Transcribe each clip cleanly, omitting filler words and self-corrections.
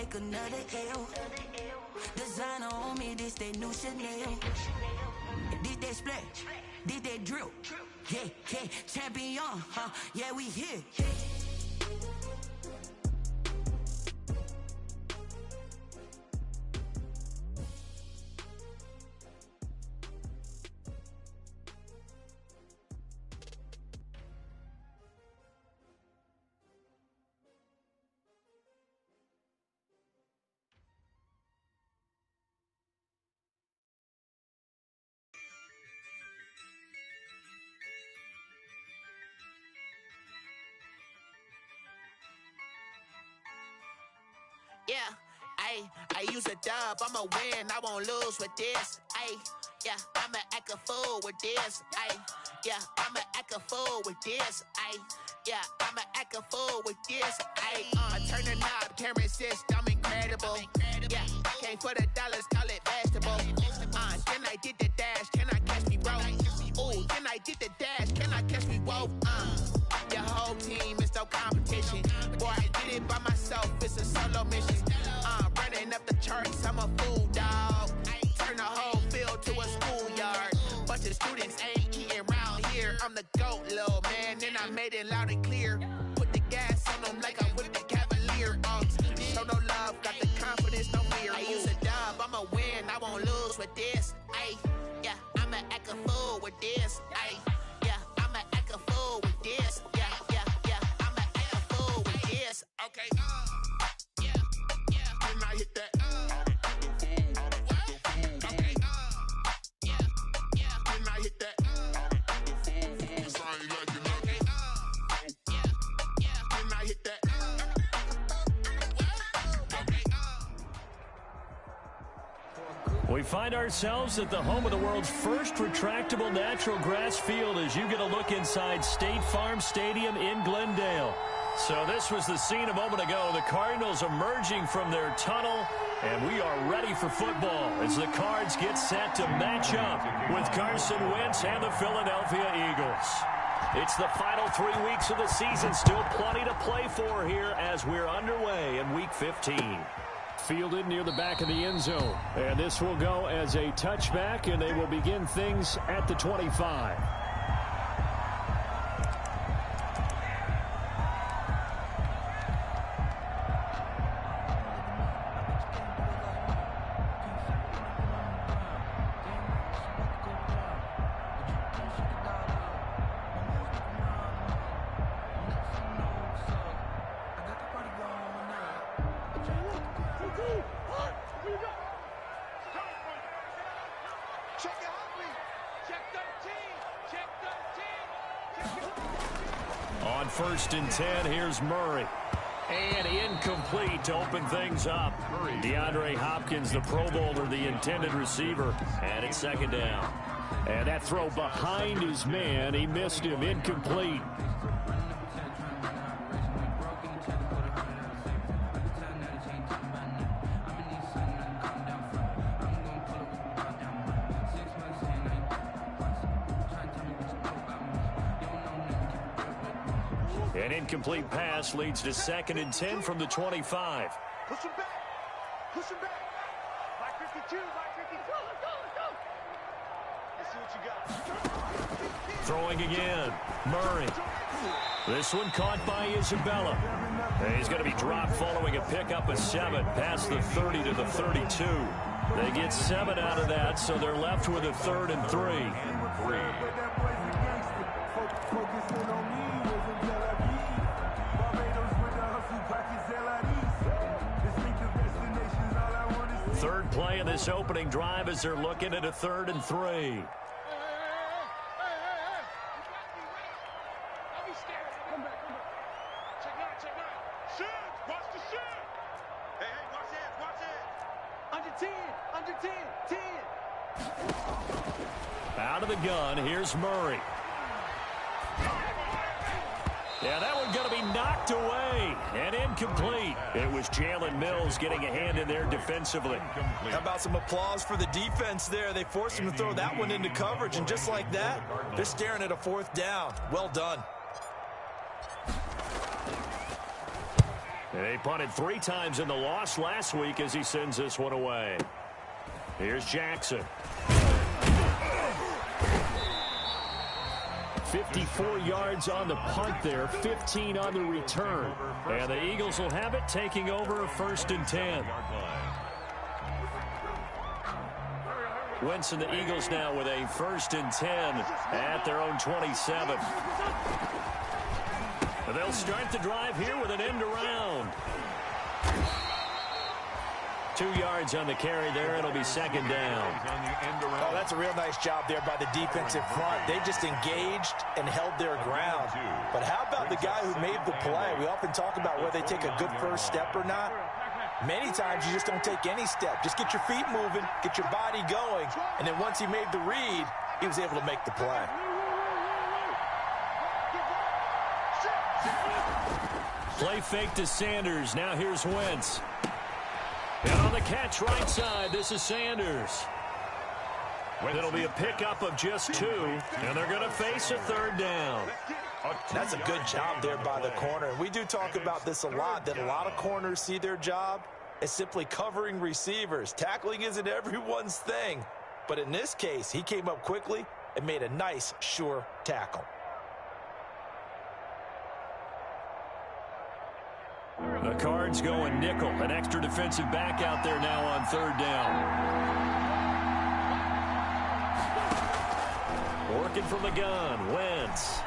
take another L. Designer on me, this that new Chanel. Did that splash, did that drill. Yeah, yeah, champion, huh? Yeah, we here. Yeah, I use a dub, I'ma win, I won't lose with this. Yeah, I'ma act a fool with this. Yeah, I'ma act a fool with this. Yeah, I'ma act a fool with this. Turn the knob, camera assist, I'm incredible. Yeah, came for the dollars, call it vegetable. Then I did the dash, can I catch me, bro? Ooh, then I did the dash, can I catch me, whoa? Your whole team is no competition. Boy, I did it by myself, it's a solo mission. Running up the charts, I'm a fool, dog. Turn the whole field to a schoolyard. Bunch of students ain't eating round here. I'm the GOAT, little man, and I made it loud and clear. Put the gas on them like I whipped the Cavalier. Show no love, got the confidence, no fear. I use a dub, I'ma win, I won't lose with this. Yeah, I'ma act a fool with this. Yeah, I'ma act a fool with this. Yeah, I'ma act a fool with this. Okay, yeah, can I hit that? Okay, yeah, can I hit that? Cause I ain't like it, okay, yeah, can I hit that? We find ourselves at the home of the world's first retractable natural grass field as you get a look inside State Farm Stadium in Glendale. So this was the scene a moment ago. The Cardinals emerging from their tunnel, and we are ready for football as the Cards get set to match up with Carson Wentz and the Philadelphia Eagles. It's the final 3 weeks of the season. Still plenty to play for here as we're underway in Week 15. Fielded near the back of the end zone. And this will go as a touchback, and they will begin things at the 25. On 1st and 10, here's Murray. And incomplete to open things up. DeAndre Hopkins, the Pro Bowler, the intended receiver. And it's 2nd down. And that throw behind his man. He missed him. Incomplete. An incomplete pass leads to 2nd and 10 from the 25. Push him back. Push him back. By 52, by 52. Let's see what you got. Throwing again. Murray. This one caught by Isabella. He's going to be dropped following a pickup of 7 past the 30 to the 32. They get 7 out of that, so they're left with a 3rd and 3. Third play of this opening drive as they're looking at a 3rd and 3. Don't be scared. Come back. Check out. Shoot. Watch the shoot. Hey, watch it. Under 10. Out of the gun, here's Murray. Yeah, that one's going to be knocked away and incomplete. It was Jalen Mills getting a hand in there defensively. How about some applause for the defense there? They forced him to throw that one into coverage, and just like that, they're staring at a 4th down. Well done. And he punted 3 times in the loss last week as he sends this one away. Here's Jackson. 54 yards on the punt there, 15 on the return. And the Eagles will have it, taking over 1st and 10. Wentz and the Eagles now with a 1st and 10 at their own 27. They'll start the drive here with an end around. 2 yards on the carry there. It'll be 2nd down. Oh, that's a real nice job there by the defensive front. They just engaged and held their ground. But how about the guy who made the play? We often talk about whether they take a good first step or not. Many times you just don't take any step. Just get your feet moving, get your body going, and then once he made the read, he was able to make the play. Play fake to Sanders. Now here's Wentz. And on the catch right side, this is Sanders. It'll be a pickup of just 2, and they're going to face a 3rd down. That's a good job there by the corner. We do talk about this a lot, that a lot of corners see their job as simply covering receivers. Tackling isn't everyone's thing. But in this case, he came up quickly and made a nice, sure tackle. The Cards going nickel. An extra defensive back out there now on 3rd down. Working from the gun, Wentz.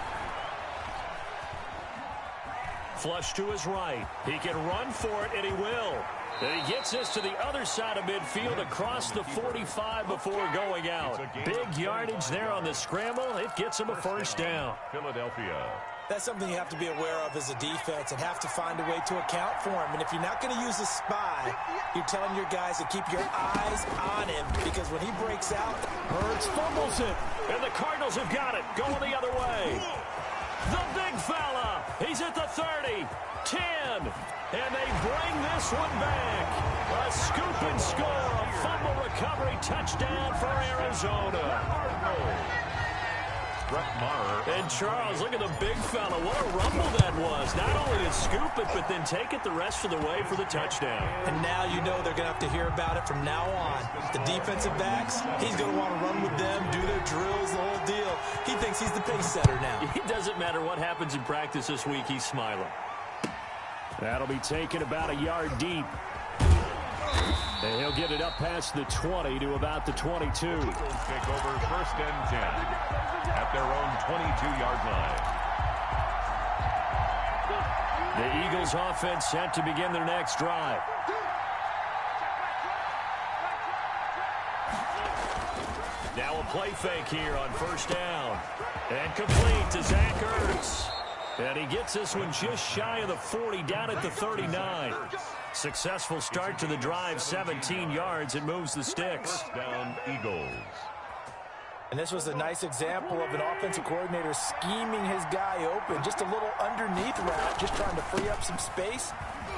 Flush to his right. He can run for it, and he will. And he gets this to the other side of midfield across the 45 before going out. Big yardage there on the scramble. It gets him a 1st down. Philadelphia. That's something you have to be aware of as a defense and have to find a way to account for him. And if you're not going to use a spy, you're telling your guys to keep your eyes on him, because when he breaks out, Hurts fumbles it. And the Cardinals have got it. Going the other way. The big fella. He's at the 30, 10. And they bring this one back. A scoop and score. A fumble recovery touchdown for Arizona. And Charles, look at the big fella. What a rumble that was. Not only to scoop it, but then take it the rest of the way for the touchdown. And now you know they're going to have to hear about it from now on. The defensive backs, he's going to want to run with them, do their drills, the whole deal. He thinks he's the pace setter now. It doesn't matter what happens in practice this week. He's smiling. That'll be taken about a yard deep. And he'll get it up past the 20 to about the 22. Take over 1st and 10 at their own 22-yard line. The Eagles offense set to begin their next drive. Now a play fake here on 1st down. And complete to Zach Ertz. And he gets this one just shy of the 40, down at the 39. Successful start to the drive, 17 yards. It moves the sticks. 1st down, Eagles. And this was a nice example of an offensive coordinator scheming his guy open. Just a little underneath route, just trying to free up some space.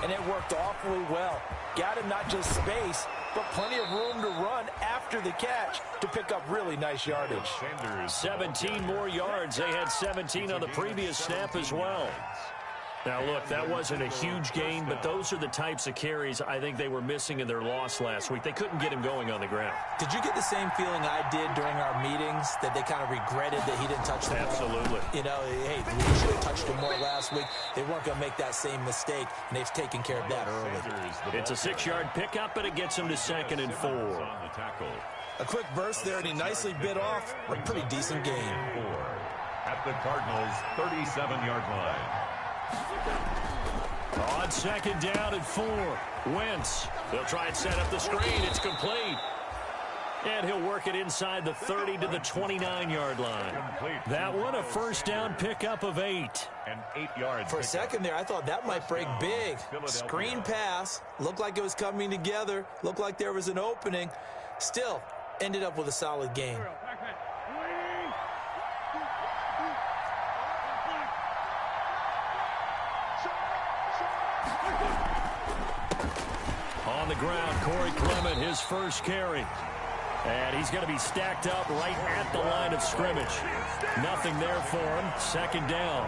And it worked awfully well. Got him not just space, but plenty of room to run after the catch to pick up really nice yardage. 17 more yards. They had 17 on the previous snap as well. Now, look, that wasn't a huge gain, but those are the types of carries I think they were missing in their loss last week. They couldn't get him going on the ground. Did you get the same feeling I did during our meetings, that they kind of regretted that he didn't touch the ball? Absolutely. You know, hey, we should have touched him more last week. They weren't going to make that same mistake, and they've taken care of that early. It's a 6-yard pickup, but it gets him to 2nd and 4. A quick burst there, and he nicely bit off a pretty decent gain. At the Cardinals' 37-yard line. On 2nd down and 4. Wentz. They'll try and set up the screen. It's complete. And he'll work it inside the 30 to the 29-yard line. That one a 1st down pickup of 8. And 8 yards. For a second there, I thought that might break big. Screen pass. Looked like it was coming together. Looked like there was an opening. Still, ended up with a solid gain. On the ground, Corey Clement, his first carry. And he's going to be stacked up right at the line of scrimmage. Nothing there for him. Second down.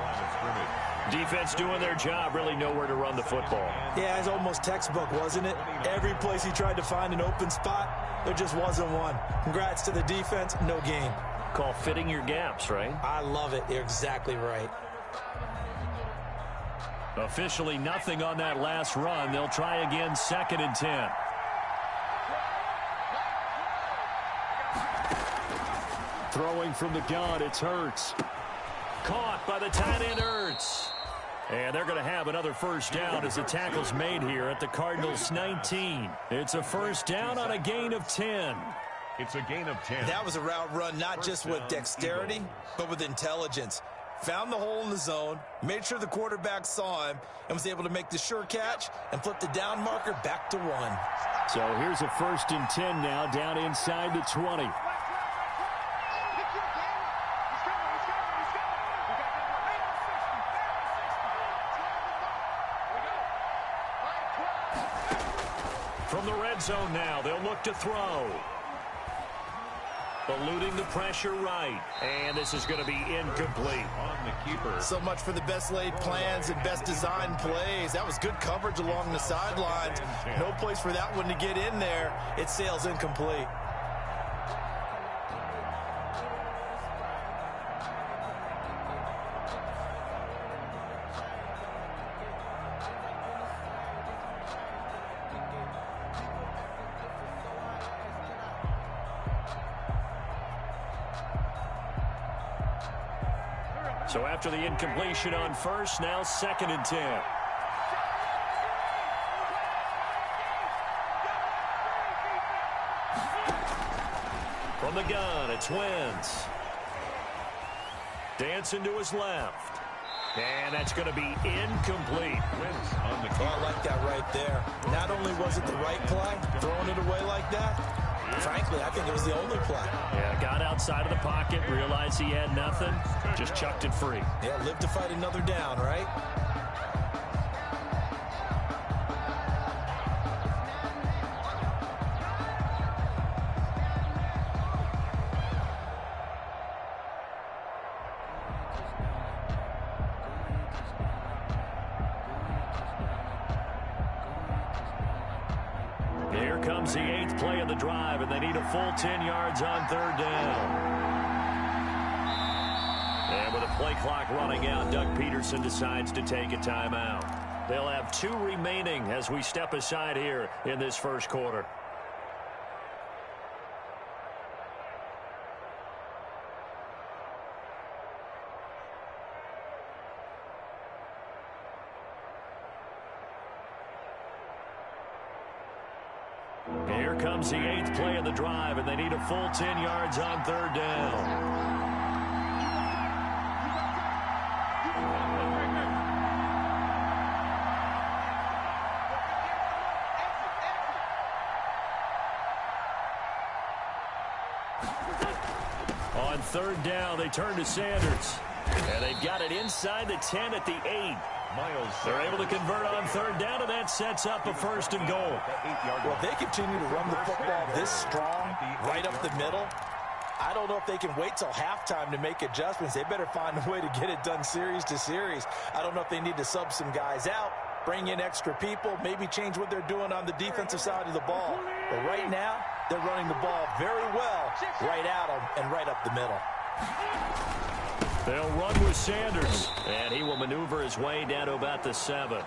Defense doing their job, really nowhere to run the football. Yeah, it's almost textbook, wasn't it? Every place he tried to find an open spot, there just wasn't one. Congrats to the defense, no gain. Call fitting your gaps, right? I love it. You're exactly right. Officially nothing on that last run. They'll try again, 2nd and 10. Throwing from the gun, it's Hurts. Caught by the tight end, Hurts. And they're going to have another first down as the tackle's made here at the Cardinals' 19. It's a first down on a gain of 10. It's a gain of 10. That was a route run not just with dexterity, but with intelligence. Found the hole in the zone, made sure the quarterback saw him, and was able to make the sure catch and flip the down marker back to 1. So here's a 1st and 10 now, down inside the 20. From the red zone now, they'll look to throw. Eluding the pressure right. And this is going to be incomplete. On the keeper. So much for the best laid plans and best designed plays. That was good coverage along the sidelines. No place for that one to get in there. It sails incomplete. So after the incompletion on first, now 2nd and 10. From the gun, it's Wentz. Dancing to his left. And that's going to be incomplete. Wentz on the keeper. I like that right there. Not only was it the right play, throwing it away like that, frankly, I think it was the only play. Yeah, got outside of the pocket, realized he had nothing, just chucked it free. Yeah, live to fight another down, right? Here comes the 8th play of the drive, and they need a full 10 yards on 3rd down. And with a play clock running out, Doug Peterson decides to take a timeout. They'll have 2 remaining as we step aside here in this first quarter. Here comes the 8th play of the drive, and they need a full 10 yards on 3rd down. On 3rd down, they turn to Sanders. And they've got it inside the 10 at the 8. They're able to convert on 3rd down, and that sets up a 1st and goal. Well, if they continue to run the football this strong, right up the middle, I don't know if they can wait till halftime to make adjustments. They better find a way to get it done series to series. I don't know if they need to sub some guys out, bring in extra people, maybe change what they're doing on the defensive side of the ball. But right now, they're running the ball very well right at them and right up the middle. They'll run with Sanders, and he will maneuver his way down to about the 7.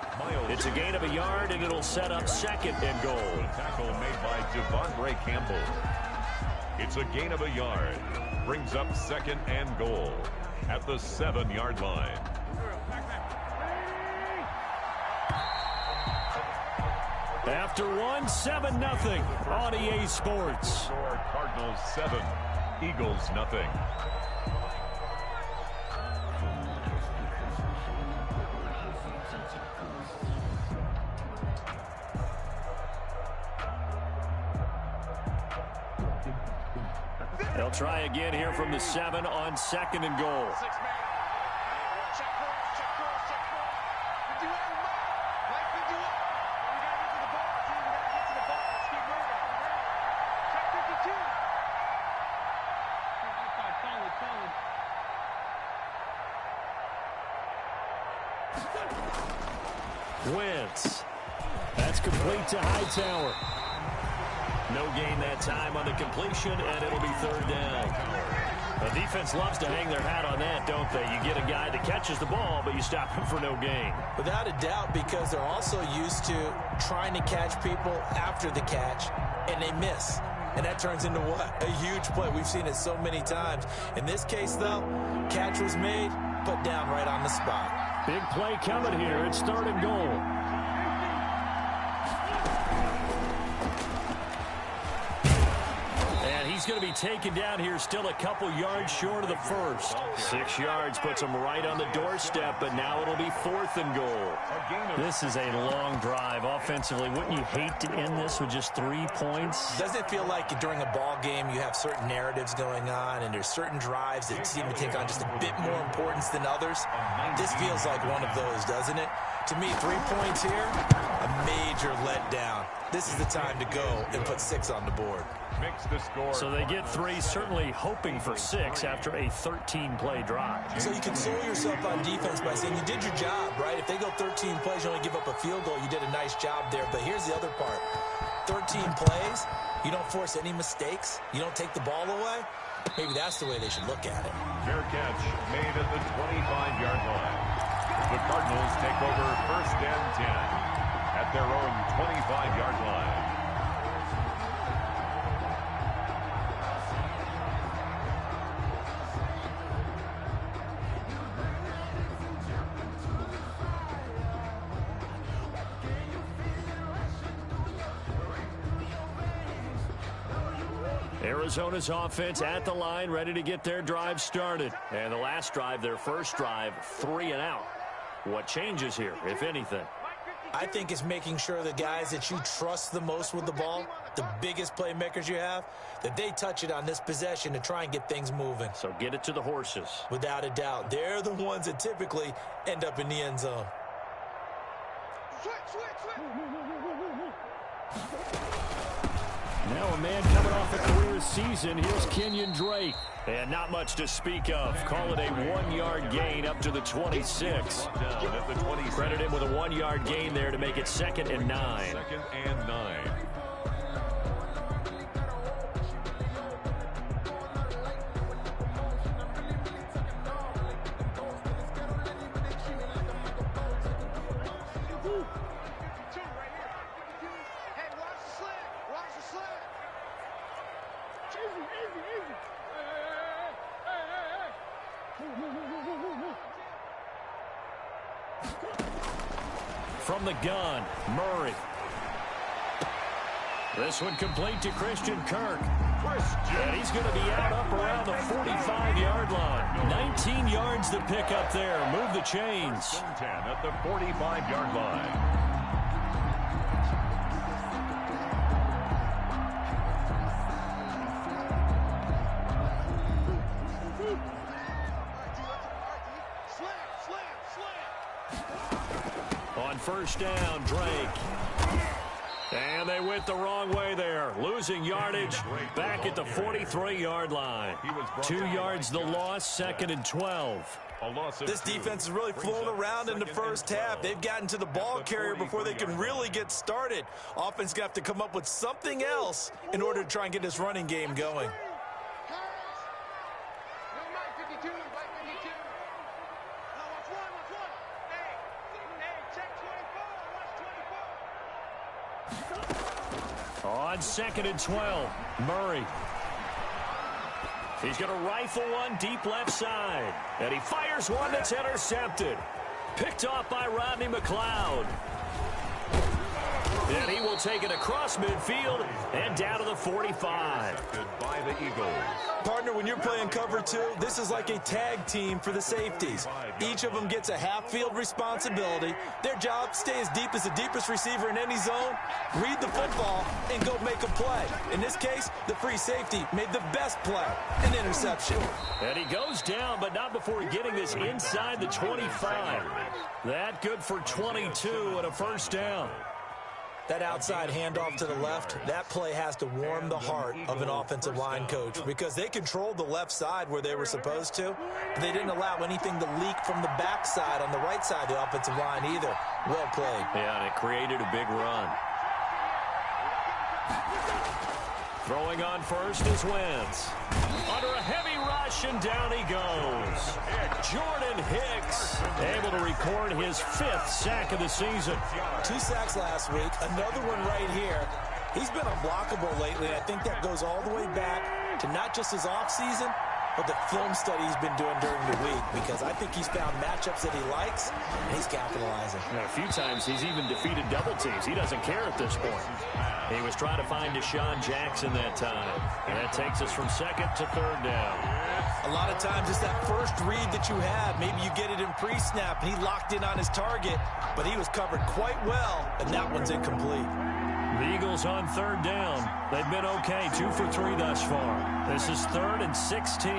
It's a gain of a yard, and it'll set up 2nd and goal. Tackle made by Devondre Campbell. It's a gain of a yard. Brings up 2nd and goal at the 7-yard line. After 7-0 on EA Sports. Cardinals 7, Eagles nothing. They'll try again here from the 7 on 2nd and goal. Wentz. That's complete to Hightower. No gain that time on the completion, and it'll be third down. The defense loves to hang their hat on that, don't they? You get a guy that catches the ball, but you stop him for no gain. Without a doubt, because they're also used to trying to catch people after the catch, and they miss. And that turns into what? A huge play. We've seen it so many times. In this case, though, catch was made, put down right on the spot. Big play coming here. It's third and goal. He's going to be taken down here, still a couple yards short of the first. 6 yards puts him right on the doorstep, but now it'll be fourth and goal. This is a long drive offensively. Wouldn't you hate to end this with just 3 points? Doesn't it feel like during a ball game you have certain narratives going on and there's certain drives that seem to take on just a bit more importance than others? This feels like one of those, doesn't it? To me, 3 points here, a major letdown. This is the time to go and put 6 on the board. So they get 3, certainly hoping for 6 after a 13-play drive. So you console yourself on defense by saying you did your job, right? If they go 13 plays, you only give up a field goal, you did a nice job there. But here's the other part. 13 plays, you don't force any mistakes, you don't take the ball away. Maybe that's the way they should look at it. Fair catch made at the 25-yard line. The Cardinals take over first and 10 at their own 25-yard line. Arizona's offense at the line, ready to get their drive started. And the last drive, their first drive, 3 and out. What changes here, if anything? I think it's making sure the guys that you trust the most with the ball, the biggest playmakers you have, that they touch it on this possession to try and get things moving. So get it to the horses. Without a doubt. They're the ones that typically end up in the end zone. Now a man coming off a career season. Here's Kenyon Drake. And not much to speak of. Call it a 1-yard gain up to the 26. Credit him with a 1-yard gain there to make it 2nd and 9. 2nd and 9. From the gun, Murray. This one complete to Christian Kirk. And he's going to be out up around the 45-yard line. 19 yards to pick up there. Move the chains. 10 at the 45-yard line. On first down, Drake. And they went the wrong way there. Losing yardage back at the 43-yard line. 2 yards the loss, 2nd and 12. This defense is really flown around in the first half. They've gotten to the ball carrier before they can really get started. Offense got to come up with something else in order to try and get this running game going. On 2nd and 12, Murray. He's going to rifle one deep left side. And he fires one that's intercepted. Picked off by Rodney McLeod. And he will take it across midfield and down to the 45. By the Eagles. Partner, when you're playing cover 2, this is like a tag team for the safeties. Each of them gets a half-field responsibility. Their job, stay as deep as the deepest receiver in any zone, read the football, and go make a play. In this case, the free safety made the best play, an interception. And he goes down, but not before getting this inside the 25. That good for 22 and a first down. That outside handoff to the left, that play has to warm the heart of an offensive line coach because they controlled the left side where they were supposed to, but they didn't allow anything to leak from the backside on the right side of the offensive line either. Well played. Yeah, and it created a big run. Throwing on first is Wentz. Under a heavy rush, and down he goes. Jordan Hicks able to record his 5th sack of the season. 2 sacks last week, another one right here. He's been unblockable lately, and I think that goes all the way back to not just his offseason, but the film study he's been doing during the week, because I think he's found matchups that he likes, and he's capitalizing. A few times he's even defeated double teams. He doesn't care at this point. He was trying to find Deshaun Jackson that time, and that takes us from 2nd to 3rd down. A lot of times it's that first read that you have. Maybe you get it in pre-snap, and he locked in on his target, but he was covered quite well, and that one's incomplete. The Eagles on 3rd down. They've been okay, 2 for 3 thus far. This is 3rd and 16.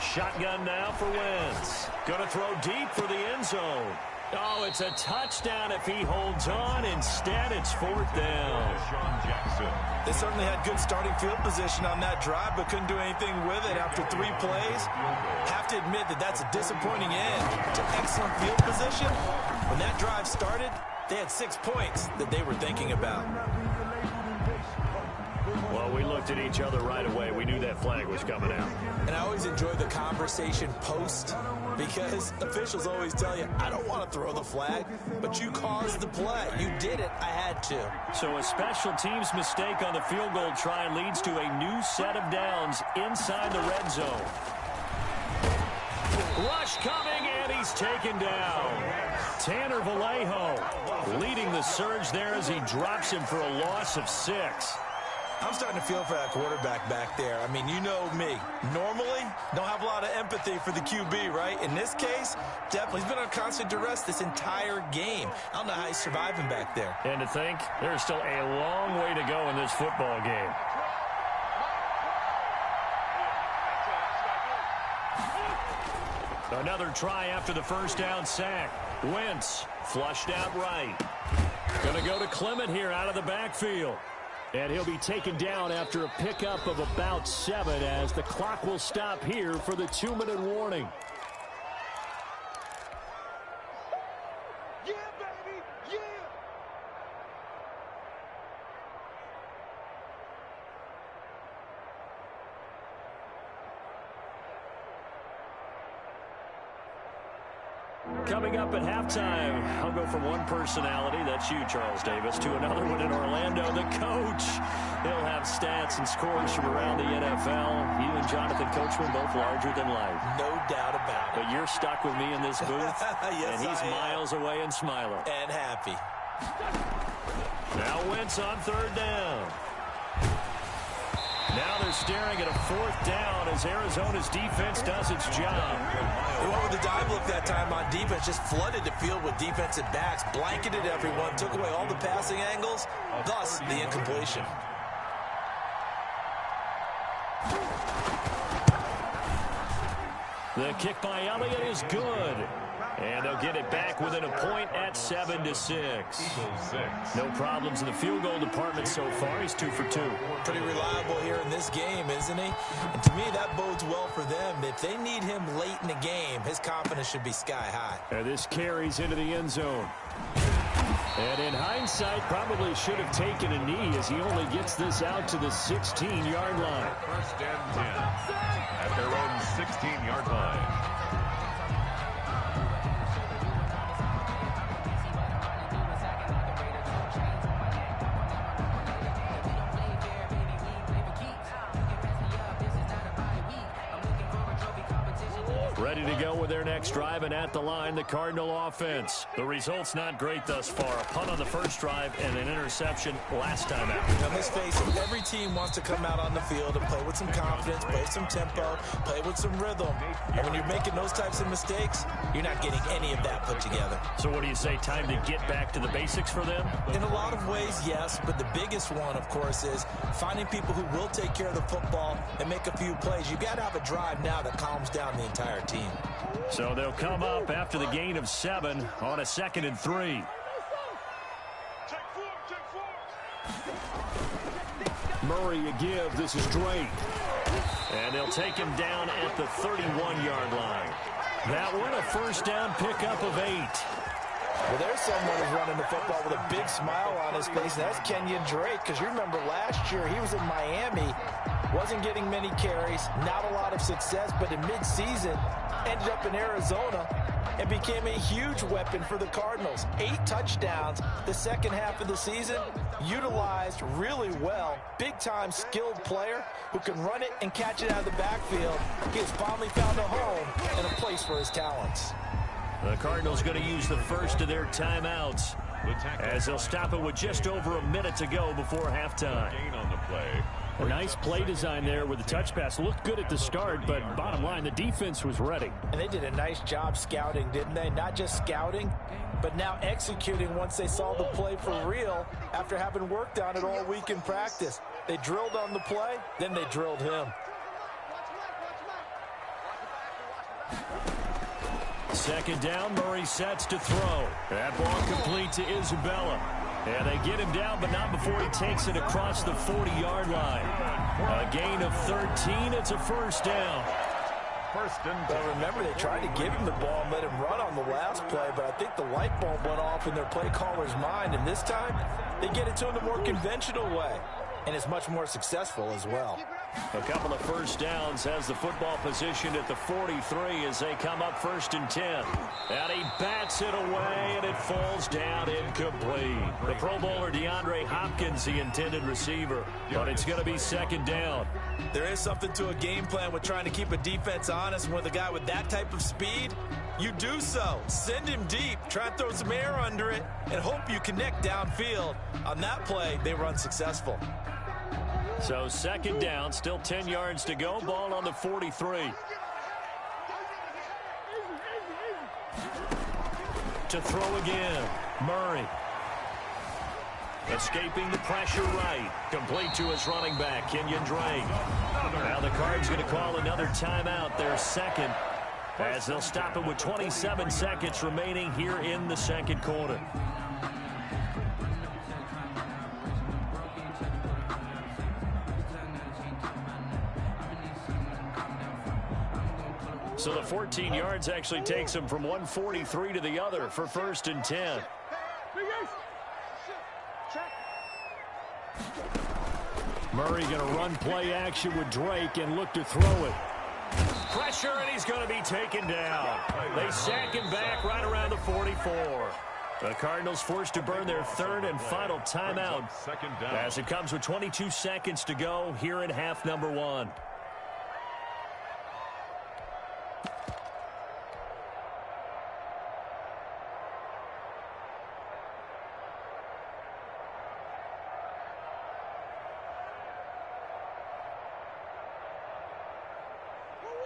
Shotgun now for Wentz. Going to throw deep for the end zone. Oh, it's a touchdown if he holds on. Instead, it's 4th down. They certainly had good starting field position on that drive, but couldn't do anything with it after 3 plays. Have to admit that that's a disappointing end to excellent field position. When that drive started, they had 6 points that they were thinking about. Well, we looked at each other right away. We knew that flag was coming out. And I always enjoy the conversation post, because officials always tell you, I don't want to throw the flag, but you caused the play. You did it. I had to. So a special teams mistake on the field goal try leads to a new set of downs inside the red zone. Rush coming, and he's taken down. Tanner Vallejo leading the surge there as he drops him for a loss of 6. I'm starting to feel for that quarterback back there. I mean, you know me. Normally, don't have a lot of empathy for the QB, right? In this case, definitely. He's been on constant duress this entire game. I don't know how he's surviving back there. And to think, there's still a long way to go in this football game. Another try after the first down sack. Wentz flushed out right. Going to go to Clement here out of the backfield. And he'll be taken down after a pickup of about 7 as the clock will stop here for the 2-minute warning. Yeah, baby, yeah! Coming up at halftime, I'll go from one personality, that's you, Charles Davis, to another one in Orlando, the coach. He'll have stats and scores from around the NFL. You and Jonathan Coachman both larger than life. No doubt about it. But you're stuck with me in this booth, yes, and he's miles away and smiling. And happy. Now Wentz on 3rd down. Now they're staring at a 4th down as Arizona's defense does its job. They went with the dive look that time on defense, just flooded the field with defensive backs, blanketed everyone, took away all the passing angles, thus the incompletion. The kick by Elliott is good. And they'll get it back within a point at 7-6. No problems in the field goal department so far. He's 2 for 2. Pretty reliable here in this game, isn't he? And to me, that bodes well for them. If they need him late in the game, his confidence should be sky high. And this carries into the end zone. And in hindsight, probably should have taken a knee as he only gets this out to the 16-yard line. 1st and 10 at their own 16-yard line. Ready to go with their next drive, and at the line, the Cardinal offense. The result's not great thus far. A punt on the first drive and an interception last time out. Now, let's face it, every team wants to come out on the field and play with some confidence, play with some tempo, play with some rhythm. And when you're making those types of mistakes, you're not getting any of that put together. So what do you say, time to get back to the basics for them? In a lot of ways, yes, but the biggest one, of course, is finding people who will take care of the football and make a few plays. You've got to have a drive now that calms down the entire team. So they'll come up after the gain of 7 on a 2nd and 3. Murray a give. This is Drake. And they'll take him down at the 31-yard line. That one a first down pickup of 8. Well, there's someone who's running the football with a big smile on his face, and that's Kenyon Drake, because you remember last year he was in Miami, wasn't getting many carries, not a lot of success, but in midseason ended up in Arizona and became a huge weapon for the Cardinals. 8 touchdowns the second half of the season, utilized really well. Big-time skilled player who can run it and catch it out of the backfield. He has finally found a home and a place for his talents. The Cardinals going to use the first of their timeouts as they'll stop it with just over a minute to go before halftime. A nice play design there with the touch pass. Looked good at the start, but bottom line, the defense was ready. And they did a nice job scouting, didn't they? Not just scouting, but now executing once they saw the play for real after having worked on it all week in practice. They drilled on the play, then they drilled him. Second down, Murray sets to throw. That ball complete to Isabella. And they get him down, but not before he takes it across the 40-yard line. A gain of 13. It's a first down. Well, remember, they tried to give him the ball and let him run on the last play, but I think the light bulb went off in their play caller's mind, and this time they get it to him the more conventional way, and it's much more successful as well. A couple of first downs has the football positioned at the 43 as they come up 1st and 10. And he bats it away, and it falls down incomplete. The Pro Bowler DeAndre Hopkins, the intended receiver, but it's going to be 2nd down. There is something to a game plan with trying to keep a defense honest, and with a guy with that type of speed, you do so. Send him deep, try and throw some air under it, and hope you connect downfield. On that play, they were unsuccessful. So 2nd down, still 10 yards to go. Ball on the 43. To throw again, Murray. Escaping the pressure right. Complete to his running back, Kenyon Drake. Now the Cards going to call another timeout, their second, as they'll stop it with 27 seconds remaining here in the 2nd quarter. So the 14 yards actually takes him from 143 to the other for 1st and 10. Murray going to run play action with Drake and look to throw it. Pressure, and he's going to be taken down. They sack him back right around the 44. The Cardinals forced to burn their 3rd and final timeout as it comes with 22 seconds to go here in half number 1.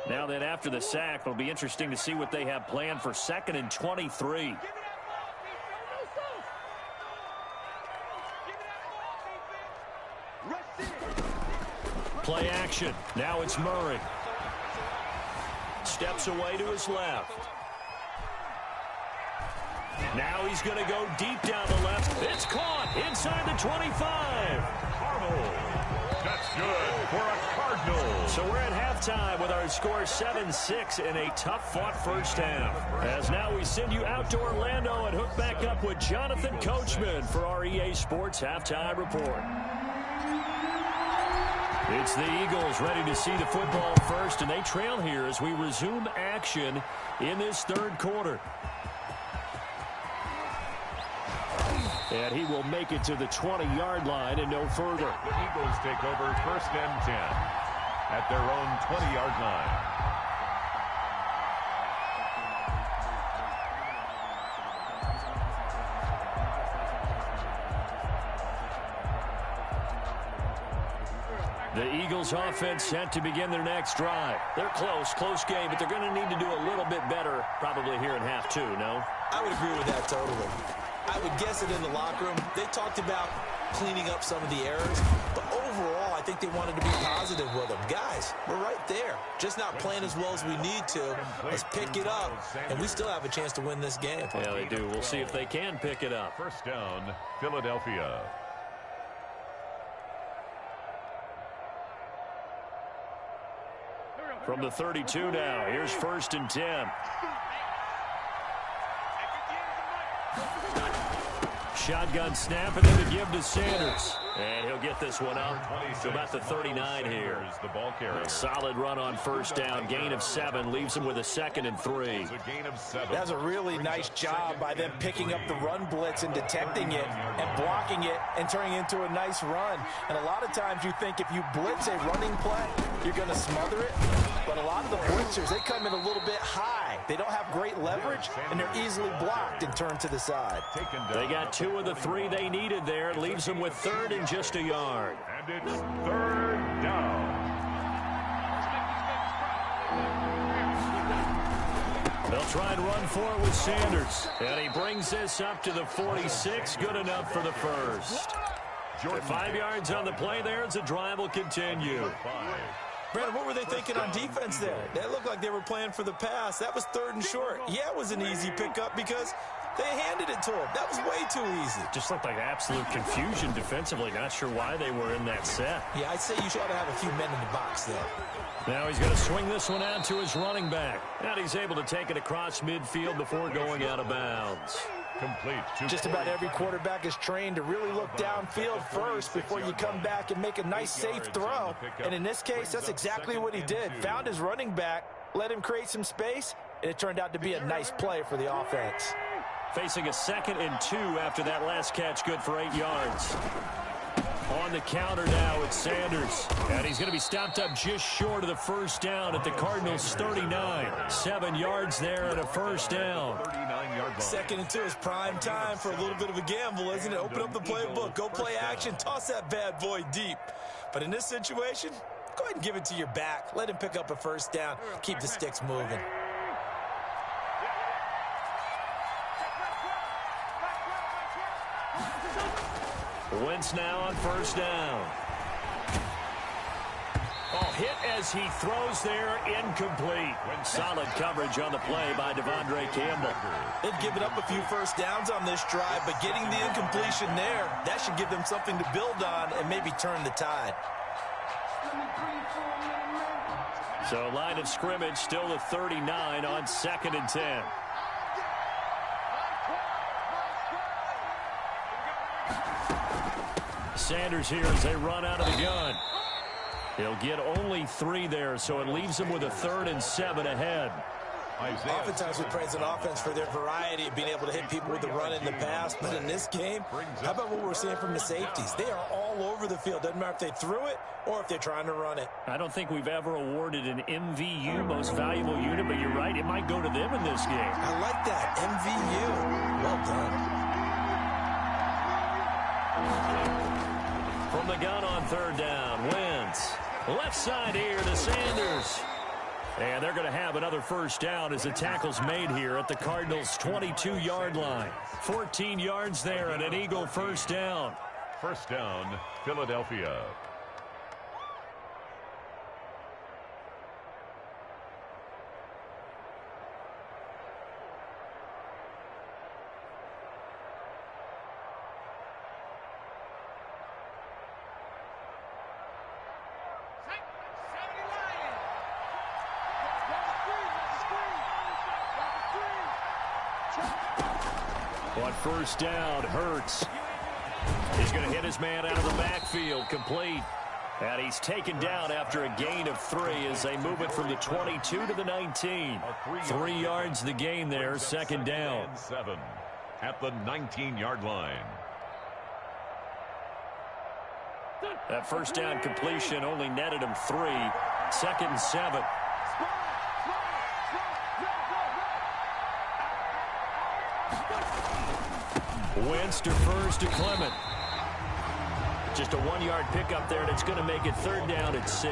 Now then, after the sack, it'll be interesting to see what they have planned for 2nd and 23. Play action. Now it's Murray. Steps away to his left. Now he's going to go deep down the left. It's caught inside the 25. That's good for a Cardinal. So we're at halftime with our score 7-6 in a tough-fought first half. As now we send you out to Orlando and hook back up with Jonathan Coachman for our EA Sports Halftime Report. It's the Eagles ready to see the football first, and they trail here as we resume action in this 3rd quarter. And he will make it to the 20-yard line and no further. The Eagles take over 1st and 10 at their own 20-yard line. The Eagles offense set to begin their next drive. They're close game, but they're going to need to do a little bit better probably here in half 2, no? I would agree with that totally. I would guess it in the locker room. They talked about cleaning up some of the errors, but overall, I think they wanted to be positive with them. Guys, we're right there. Just not playing as well as we need to. Let's pick it up, and we still have a chance to win this game. Yeah, they do. We'll see if they can pick it up. First down, Philadelphia. From the 32 now, here's 1st and 10. Shotgun snap, and then the give to Sanders. And he'll get this one up to about the 39 here. The ball carrier. Solid run on 1st down. Gain of 7 leaves him with a 2nd and 3. It's a gain of 7. That's a really nice job by them picking up the run blitz and detecting it and blocking it and turning it into a nice run. And a lot of times you think if you blitz a running play, you're going to smother it. But a lot of the blitzers, they come in a little bit high. They don't have great leverage, and they're easily blocked and turned to the side. They got 2 of the 3 they needed there. It leaves them with 3rd and just a yard. And it's 3rd down. They'll try and run for it with Sanders. And he brings this up to the 46. Good enough for the first. 5 yards on the play there as the drive will continue. Brandon, what were they thinking on defense there? They looked like they were playing for the pass. That was 3rd and short. Yeah, it was an easy pickup because they handed it to him. That was way too easy. Just looked like absolute confusion defensively. Not sure why they were in that set. Yeah, I'd say you should have a few men in the box there. Now he's going to swing this one out to his running back. And he's able to take it across midfield before going out of bounds. Complete. Just about every quarterback is trained to really look downfield first before you come back and make a nice, safe throw. And in this case, that's exactly what he did. Found his running back, let him create some space, and it turned out to be a nice play for the offense. Facing a 2nd and 2 after that last catch, good for 8 yards. On the counter now, it's Sanders. And he's going to be stopped up just short of the 1st down at the Cardinals' 39. 7 yards there and a 1st down. 2nd and 2 is prime time for a little bit of a gamble, isn't it? Open up the playbook, go play action, toss that bad boy deep. But in this situation, go ahead and give it to your back. Let him pick up a 1st down. Keep the sticks moving. Wentz now on 1st down. Oh, hit as he throws there, incomplete. Solid coverage on the play by Devondre Campbell. They've given up a few 1st downs on this drive, but getting the incompletion there, that should give them something to build on and maybe turn the tide. So line of scrimmage still the 39 on 2nd and 10. Sanders here as they run out of the gun. He'll get only 3 there, so it leaves him with a 3rd and 7 ahead. Oftentimes we praise an offense for their variety of being able to hit people with the run in the past, but in this game, how about what we're seeing from the safeties? They are all over the field. Doesn't matter if they threw it or if they're trying to run it. I don't think we've ever awarded an MVU, most valuable unit, but you're right, it might go to them in this game. I like that, MVU. Well done. From the gun on 3rd down, Wentz. Left side here to Sanders. And they're going to have another 1st down as the tackle's made here at the Cardinals' 22-yard line. 14 yards there and an Eagle 1st down. 1st down, Philadelphia. On 1st down, Hurts. He's going to hit his man out of the backfield, complete. And he's taken down after a gain of 3 as they move it from the 22 to the 19. 3 yards the gain there, 2nd down. 7 at the 19-yard line. That 1st down completion only netted him 3. 2nd and 7. Wentz defers to Clement. Just a 1-yard pickup there, and it's going to make it 3rd down at 6.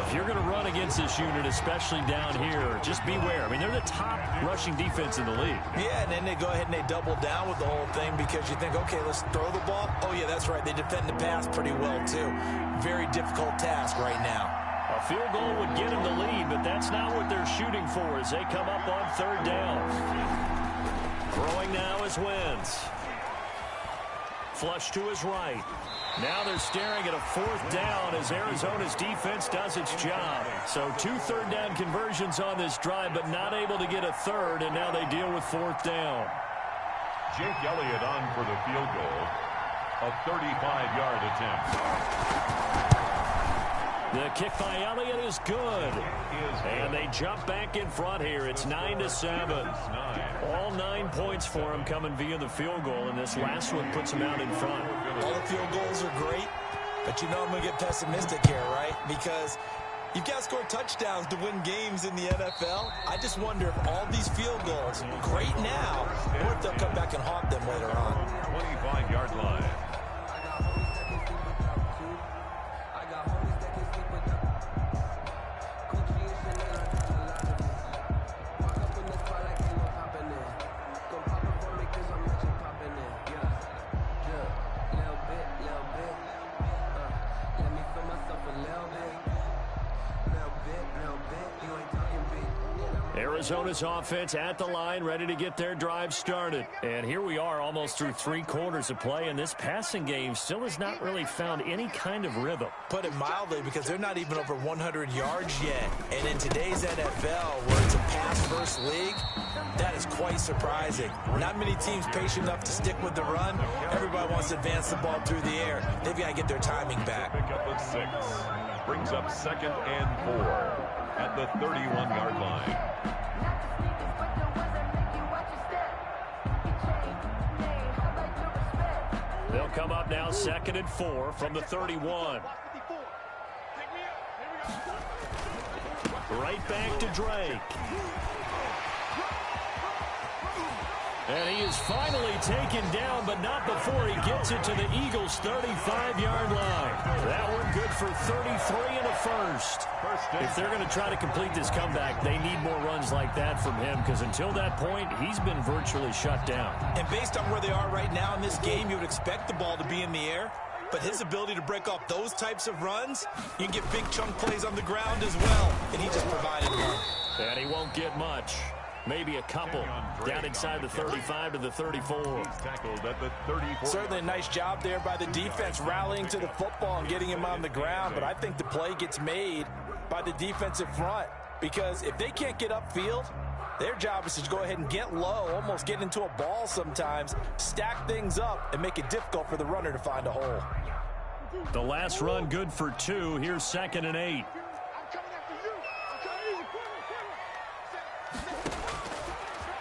If you're going to run against this unit, especially down here, just beware. I mean, they're the top rushing defense in the league. Yeah, and then they go ahead and they double down with the whole thing because you think, okay, let's throw the ball. Oh, yeah, that's right. They defend the pass pretty well, too. Very difficult task right now. A field goal would get them the lead, but that's not what they're shooting for as they come up on third down. Throwing now is Wentz. Flush to his right. Now they're staring at a fourth down as Arizona's defense does its job. So 2 third-down conversions on this drive, but not able to get a third, and now they deal with fourth down. Jake Elliott on for the field goal. A 35-yard attempt. The kick by Elliott is good. And they jump back in front here. It's 9-7. All 9 points for him coming via the field goal, and this last one puts him out in front. All the field goals are great, but you know I'm going to get pessimistic here, right? Because you've got to score touchdowns to win games in the NFL. I just wonder if all these field goals, great now, or if they'll come back and haunt them later on. 25-yard line. Arizona's offense at the line, ready to get their drive started. And here we are almost through 3 quarters of play, and this passing game still has not really found any kind of rhythm. Put it mildly, because they're not even over 100 yards yet. And in today's NFL, where it's a pass-first league, that is quite surprising. Not many teams patient enough to stick with the run. Everybody wants to advance the ball through the air. They've got to get their timing back. Pick up of 6. Brings up 2nd and 4 at the 31-yard line. They'll come up now 2nd and 4 from the 31. Right back to Drake. And he is finally taken down, but not before he gets it to the Eagles' 35-yard line. That one good for 33 and a first. If they're going to try to complete this comeback, they need more runs like that from him, because until that point, he's been virtually shut down. And based on where they are right now in this game, you would expect the ball to be in the air. But his ability to break off those types of runs, you can get big chunk plays on the ground as well. And he just provided one. And he won't get much. Maybe a couple down inside the 35 to the 34. Tackled at the 34. Certainly a nice job there by the defense rallying to the football and getting him on the ground. But I think the play gets made by the defensive front, because if they can't get upfield, their job is to go ahead and get low, almost get into a ball sometimes, stack things up, and make it difficult for the runner to find a hole. The last run good for 2. Here's 2nd and 8.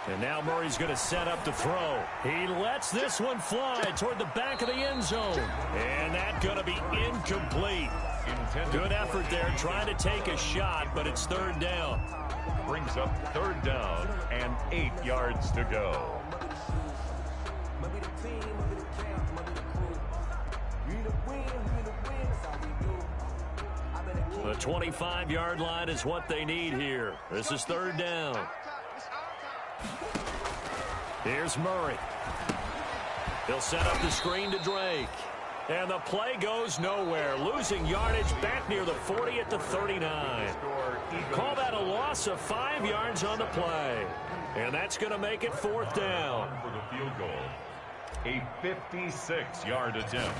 And now Murray's going to set up to throw. He lets this one fly toward the back of the end zone. And that's going to be incomplete. Good effort there, trying to take a shot, but it's 3rd down. Brings up 3rd down and 8 yards to go. The 25-yard line is what they need here. This is 3rd down. Here's Murray. He'll set up the screen to Drake. And the play goes nowhere. Losing yardage back near the 40 at the 39. Call that a loss of 5 yards on the play. And that's going to make it 4th down. For the field goal, a 56-yard attempt.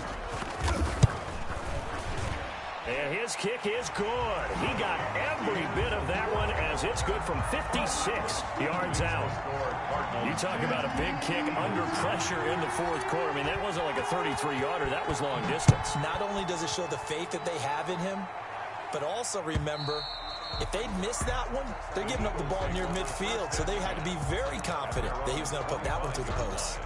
And his kick is good. He got every bit of that one as it's good from 56 yards out. You talk about a big kick under pressure in the 4th quarter. I mean, that wasn't like a 33-yarder. That was long distance. Not only does it show the faith that they have in him, but also remember, if they'd missed that one, they're giving up the ball near midfield, so they had to be very confident that he was going to put that one through the post.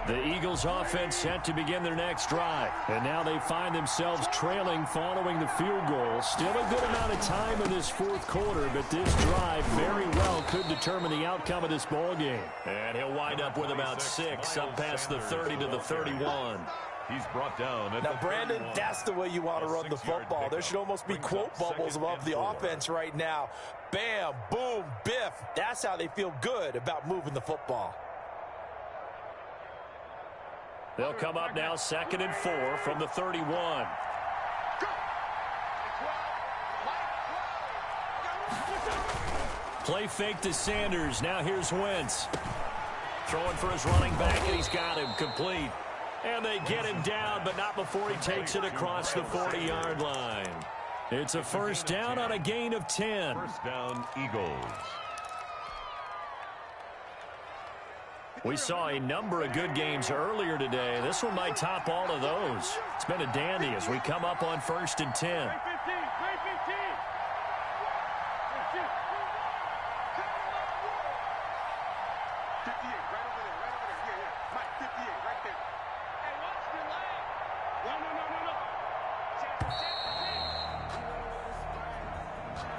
The Eagles offense set to begin their next drive. And now they find themselves trailing following the field goal. Still a good amount of time in this 4th quarter, but this drive very well could determine the outcome of this ball game. And he'll wind up with about 6 up past the 30 to the 31. He's brought down at now, the Brandon, 31. that's the way you want to run the football. There should almost be quote bubbles above the offense right now. Bam, boom, biff. That's how they feel good about moving the football. They'll come up now 2nd and 4 from the 31. Play fake to Sanders. Now here's Wentz. Throwing for his running back, and he's got him complete. And they get him down, but not before he takes it across the 40-yard line. It's a first down on a gain of 10. First down, Eagles. We saw a number of good games earlier today. This one might top all of those. It's been a dandy as we come up on 1st and 10.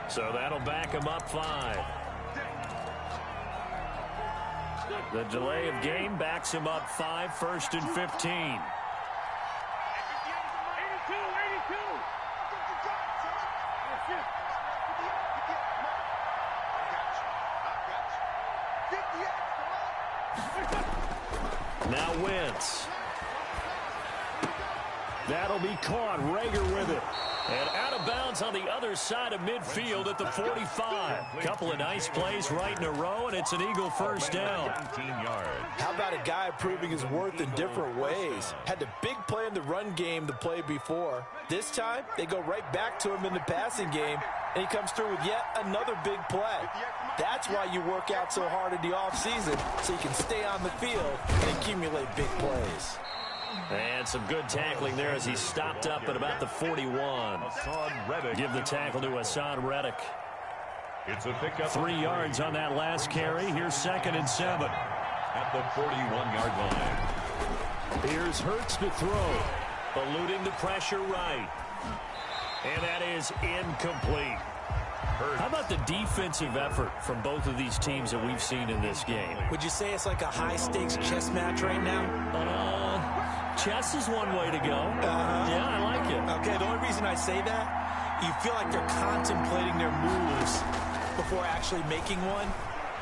So that'll back him up 5. The delay of game backs him up 5, 1st and 15. Now Wentz. That'll be caught. Rager with it. And out of bounds on the other side of midfield at the 45. Couple of nice plays right in a row, and it's an Eagle first down. 19 yards. How about a guy proving his worth in different ways? Had the big play in the run game the play before. This time, they go right back to him in the passing game, and he comes through with yet another big play. That's why you work out so hard in the offseason, so you can stay on the field and accumulate big plays. And some good tackling there as he stopped up at about the 41. Give the tackle to Hassan Reddick. It's a pickup. 3 yards on that last carry. Here's 2nd and 7. At the 41-yard line. Here's Hurts to throw. Eluding the pressure right. And that is incomplete. How about the defensive effort from both of these teams that we've seen in this game? Would you say it's like a high-stakes chess match right now? Chess is one way to go. Yeah, I like it. Okay, the only reason I say that, you feel like they're contemplating their moves before actually making one,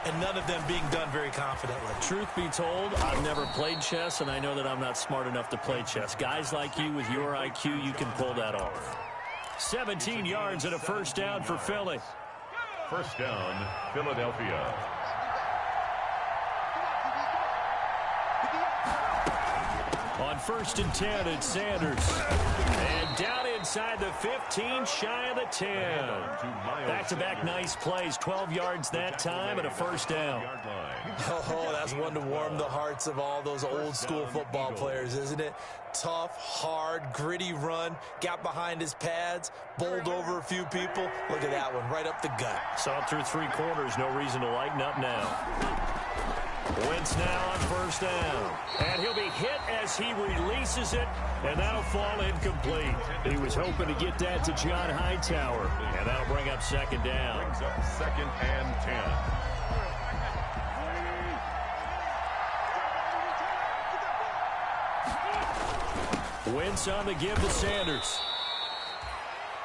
and none of them being done very confidently. Truth be told, I've never played chess, and I know that I'm not smart enough to play chess. Guys like you with your IQ, you can pull that off. 17 yards and a first down for Philly. First down, Philadelphia. On 1st and 10, it's Sanders. And down inside the 15, shy of the 10. Back-to-back nice plays, 12 yards that time and a first down. Oh, that's one to warm the hearts of all those old-school football players, isn't it? Tough, hard, gritty run, got behind his pads, bowled over a few people. Look at that one, right up the gut. Saw it through 3 quarters, no reason to lighten up now. Wentz now on first down. And he'll be hit as he releases it, and that'll fall incomplete. He was hoping to get that to John Hightower, and that'll bring up 2nd down. Brings up 2nd and 10. Wentz on the give to Sanders.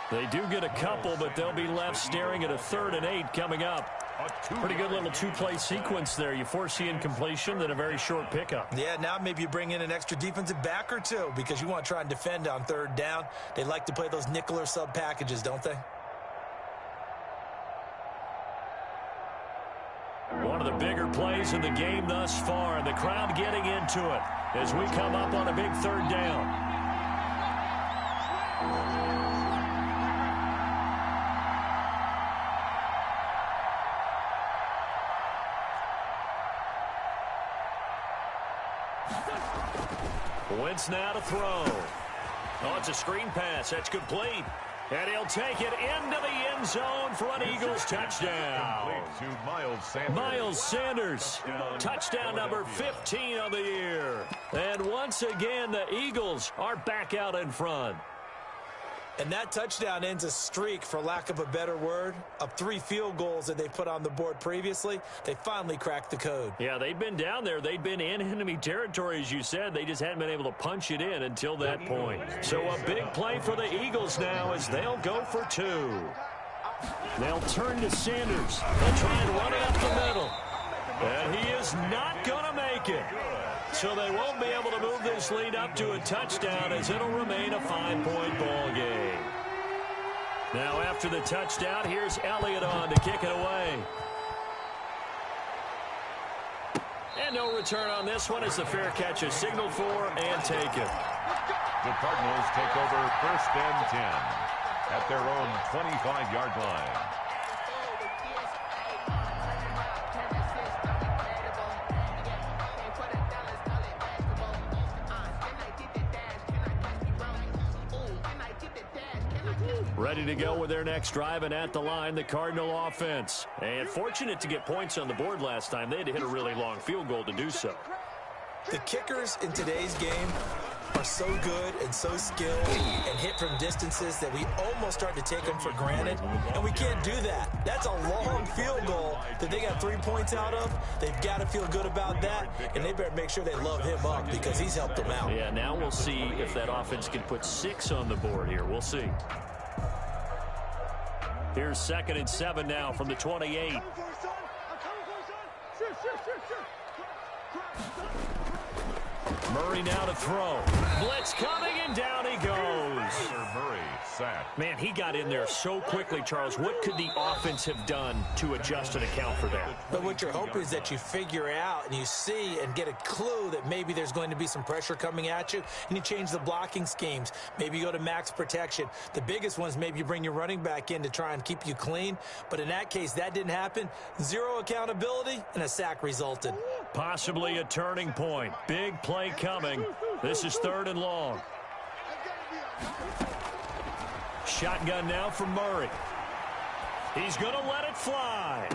They do get a couple, but they'll be left staring at a 3rd and 8 coming up. Pretty good little 2-play sequence there. You force the incompletion, then a very short pickup. Yeah, now maybe you bring in an extra defensive back or two because you want to try and defend on 3rd down. They like to play those nickel or sub packages, don't they? One of the bigger plays in the game thus far, and the crowd getting into it as we come up on a big 3rd down. Wentz now to throw. Oh, it's a screen pass. That's complete. And he'll take it into the end zone for an Eagles touchdown. Miles Sanders, touchdown number 15 of the year. And once again, the Eagles are back out in front. And that touchdown ends a streak, for lack of a better word, of 3 field goals that they put on the board previously. They finally cracked the code. Yeah, they'd been down there. They'd been in enemy territory, as you said. They just hadn't been able to punch it in until that point. So a big play for the Eagles now as they'll go for 2. They'll turn to Sanders. They'll try and run it up the middle. And he is not going to make it. So they won't be able to move this lead up to a touchdown, as it'll remain a 5-point ball game. Now after the touchdown, here's Elliott on to kick it away. And no return on this one as the fair catch is signaled for and taken. The Cardinals take over 1st and 10 at their own 25-yard line. Ready to go with their next drive, and at the line, the Cardinal offense. And fortunate to get points on the board last time. They had to hit a really long field goal to do so. The kickers in today's game are so good and so skilled and hit from distances that we almost start to take them for granted, and we can't do that. That's a long field goal that they got 3 points out of. They've got to feel good about that, and they better make sure they love him up because he's helped them out. Yeah, now we'll see if that offense can put 6 on the board here. We'll see. Here's 2nd and 7 now from the 28. Murray now to throw. Blitz coming, and down he goes. Murray sacked. Man, he got in there so quickly, Charles. What could the offense have done to adjust and account for that? But what you're hoping is that you figure out and you see and get a clue that maybe there's going to be some pressure coming at you, and you change the blocking schemes. Maybe you go to max protection. The biggest one is maybe you bring your running back in to try and keep you clean. But in that case, that didn't happen. 0 accountability, and a sack resulted. Possibly a turning point. Big play coming. This is 3rd and long. Shotgun now from Murray. He's going to let it fly.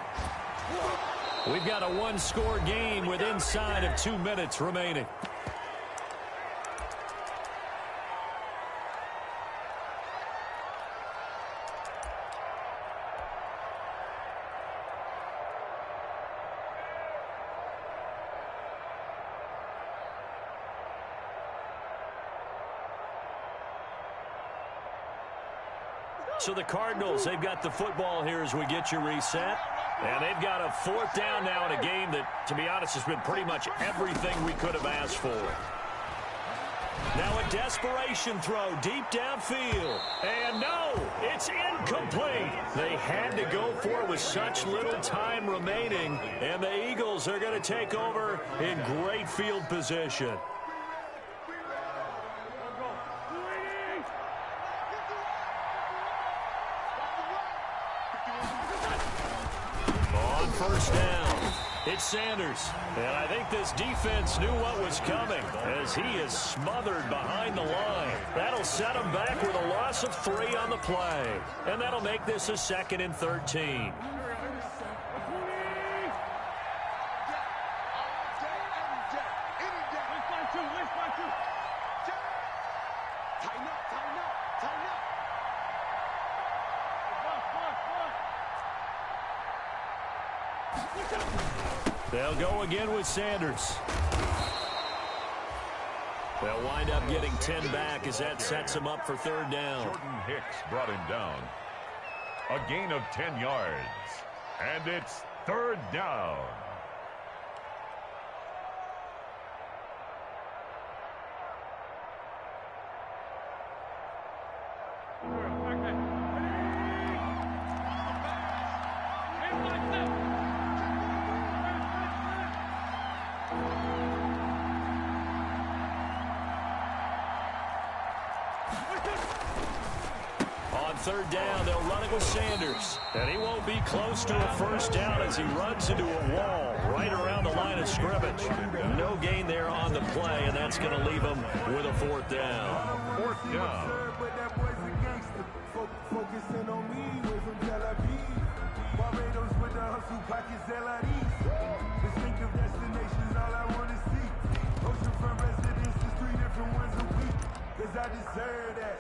We've got a 1-score game with inside of 2 minutes remaining. So the Cardinals, they've got the football here as we get you reset. And they've got a 4th down now in a game that, to be honest, has been pretty much everything we could have asked for. Now a desperation throw deep downfield. And no, it's incomplete. They had to go for it with such little time remaining. And the Eagles are going to take over in great field position. First down. It's Sanders. And I think this defense knew what was coming as he is smothered behind the line. That'll set him back with a loss of 3 on the play. And that'll make this a 2nd and 13. They'll go again with Sanders. They'll wind up getting 10 back as that sets him up for 3rd down. Jordan Hicks brought him down. A gain of 10 yards. And it's 3rd down. On 3rd down, they'll run it with Sanders. And he won't be close to a 1st down as he runs into a wall right around the line of scrimmage. No gain there on the play, and that's going to leave him with a 4th down. 4th down. Focusing on me, way from Tel Aviv. Barbados with the hustle pockets, LIDs. Distinctive destinations, all I want to see. Oceanfront residences, 3 different ones a week. Cause I deserve that.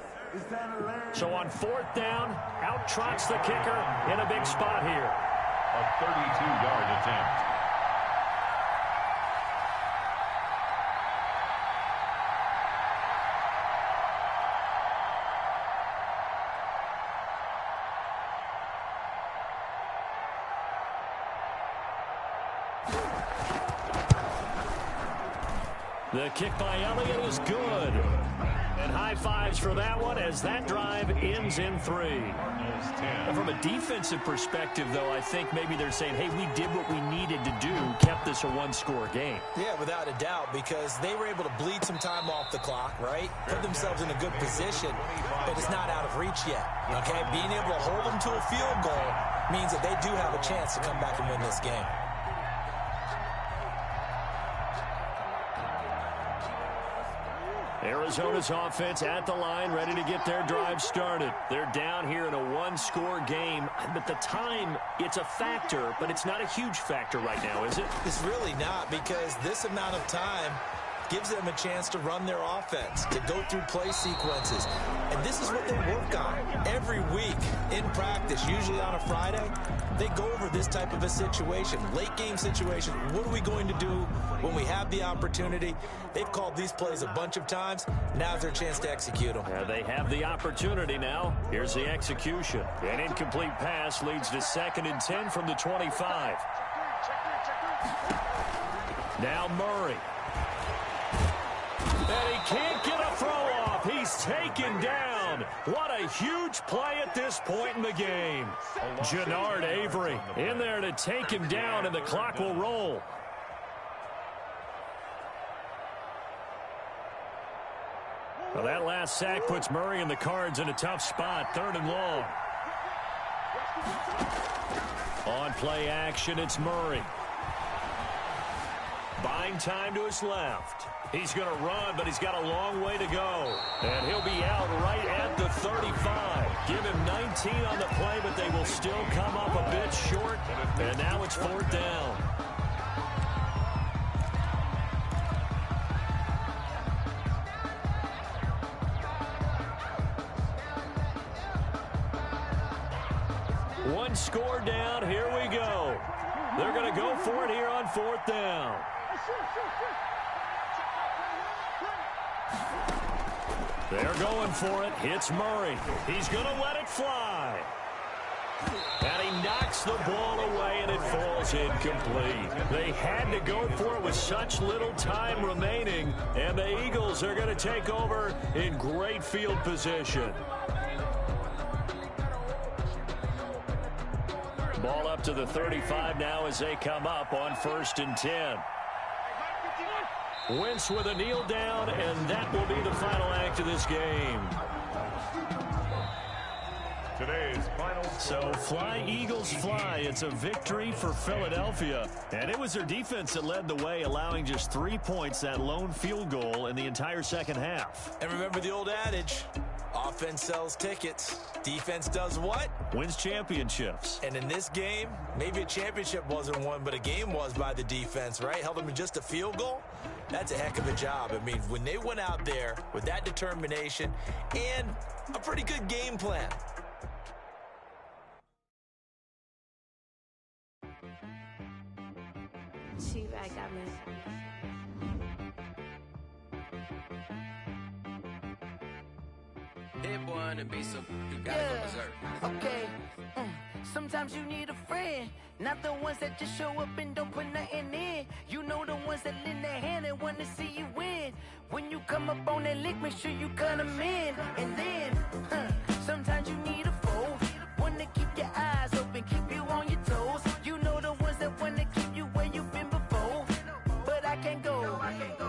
So on 4th down, out trots the kicker in a big spot here. A 32-yard attempt. The kick by Elliott is good. And high fives for that one as that drive ends in 3. From a defensive perspective, though, I think maybe they're saying, hey, we did what we needed to do, kept this a one-score game. Yeah, without a doubt, because they were able to bleed some time off the clock, right? Put themselves in a good position, but it's not out of reach yet, okay? Being able to hold them to a field goal means that they do have a chance to come back and win this game. Arizona's offense at the line, ready to get their drive started. They're down here in a one-score game. But the time, it's a factor, but it's not a huge factor right now, is it? It's really not, because this amount of time gives them a chance to run their offense, to go through play sequences. And this is what they work on every week in practice, usually on a Friday. They go over this type of a situation, late game situation. What are we going to do when we have the opportunity? They've called these plays a bunch of times. Now's their chance to execute them. Yeah, they have the opportunity now. Here's the execution. An incomplete pass leads to 2nd and 10 from the 25. Now Murray. And he can't get a throw off. He's taken down. What a huge play at this point in the game. Jannard Avery in there to take him down, and the clock will roll. Well, that last sack puts Murray and the Cards in a tough spot. 3rd and long. On play action, it's Murray. Buying time to his left. He's going to run, but he's got a long way to go. And he'll be out right at the 35. Give him 19 on the play, but they will still come up a bit short. And now it's 4th down. One score down. Here we go. They're going to go for it here on 4th down. They're going for it. It's Murray. He's going to let it fly. And he knocks the ball away, and it falls incomplete. They had to go for it with such little time remaining, and the Eagles are going to take over in great field position. Ball up to the 35 now as they come up on 1st and 10. Wentz with a kneel down, and that will be the final act of this game. Today's final score. So fly, Eagles, fly. It's a victory for Philadelphia. And it was their defense that led the way, allowing just 3 points, that lone field goal in the entire second half. And remember the old adage, offense sells tickets. Defense does what? Wins championships. And in this game, maybe a championship wasn't won, but a game was by the defense, right? Held them to just a field goal. That's a heck of a job. I mean, when they went out there with that determination and a pretty good game plan. T-Rack got me. Hit one and be so you gotta go berserk. Okay. Sometimes you need a friend, not the ones that just show up and don't put nothing in. You know, the ones that lend their hand and want to see you win. When you come up on that lick, make sure you cut them in. And then, sometimes you need a foe, one to keep your eyes open, keep you on your toes. You know, the ones that want to keep you where you've been before. But I can't go,